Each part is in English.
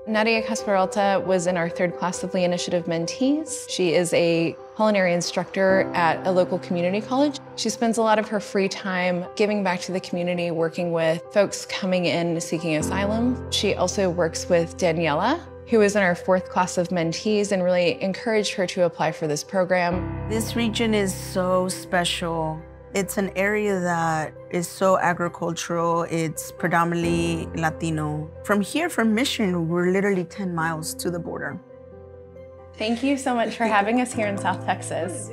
Nadia Casaperalta was in our third class of Lee Initiative mentees. She is a culinary instructor at a local community college. She spends a lot of her free time giving back to the community, working with folks coming in seeking asylum. She also works with Daniela, who is in our fourth class of mentees, and really encouraged her to apply for this program. This region is so special. It's an area that is so agricultural. It's predominantly Latino. From here, from Mission, we're literally 10 miles to the border. Thank you so much for having us here in South Texas.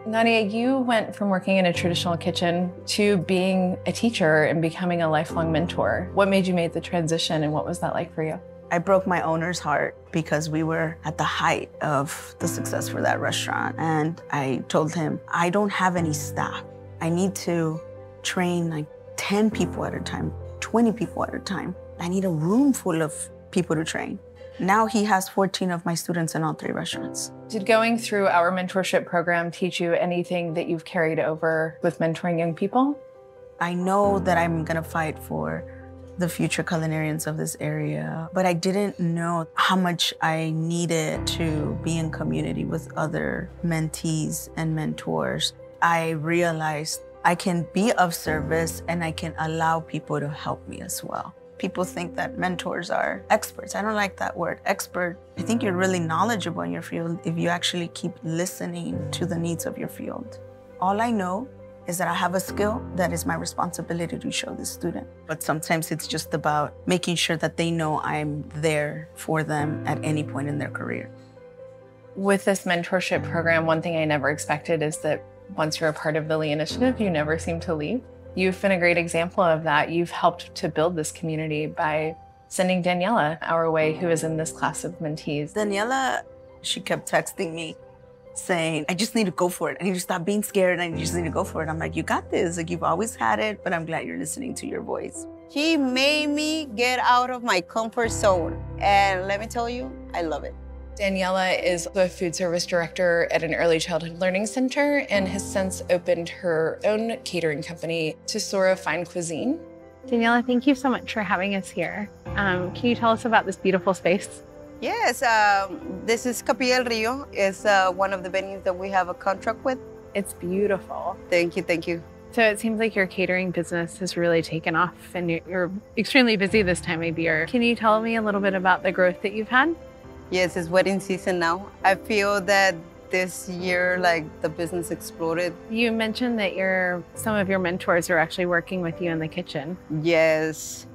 Nadia, you went from working in a traditional kitchen to being a teacher and becoming a lifelong mentor. What made you make the transition, and what was that like for you? I broke my owner's heart because we were at the height of the success for that restaurant. And I told him, I don't have any staff. I need to train like 10 people at a time, 20 people at a time. I need a room full of people to train. Now he has 14 of my students in all 3 restaurants. Did going through our mentorship program teach you anything that you've carried over with mentoring young people? I know that I'm gonna fight for the future culinarians of this area, but I didn't know how much I needed to be in community with other mentees and mentors. I realized I can be of service and I can allow people to help me as well. People think that mentors are experts. I don't like that word, expert. I think you're really knowledgeable in your field if you actually keep listening to the needs of your field. All I know is that I have a skill that is my responsibility to show the student. But sometimes it's just about making sure that they know I'm there for them at any point in their career. With this mentorship program, one thing I never expected is that once you're a part of the Lee Initiative, you never seem to leave. You've been a great example of that. You've helped to build this community by sending Daniela our way, who is in this class of mentees. Daniela, she kept texting me saying, I just need to go for it. I need to stop being scared. I just need to go for it. I'm like, you got this. Like, you've always had it, but I'm glad you're listening to your voice. She made me get out of my comfort zone. And let me tell you, I love it. Daniela is a food service director at an early childhood learning center and has since opened her own catering company, Tesoro Fine Cuisine. Daniela, thank you so much for having us here. Can you tell us about this beautiful space? Yes, this is Capilla El Rio. It's one of the venues that we have a contract with. It's beautiful. Thank you, thank you. So it seems like your catering business has really taken off and you're extremely busy this time of year. Can you tell me a little bit about the growth that you've had? Yes, it's wedding season now. I feel that this year, like, the business exploded. You mentioned that some of your mentors are actually working with you in the kitchen. Yes.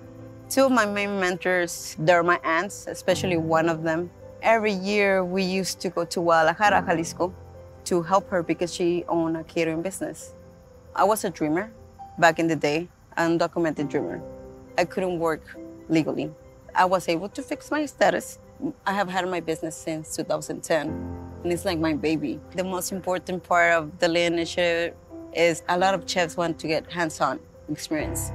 2 of my main mentors, they're my aunts, especially one of them. Every year, we used to go to Guadalajara, Jalisco, to help her because she owned a catering business. I was a dreamer back in the day, an undocumented dreamer. I couldn't work legally. I was able to fix my status. I have had my business since 2010, and it's like my baby. The most important part of the Lee Initiative is a lot of chefs want to get hands-on experience.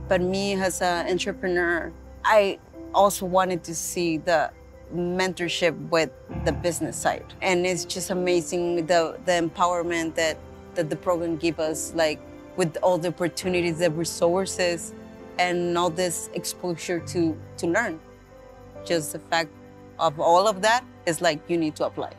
But me as an entrepreneur, I also wanted to see the mentorship with the business side. And it's just amazing the empowerment that the program gives us, like with all the opportunities, the resources, and all this exposure to learn. Just the fact of all of that is like, you need to apply.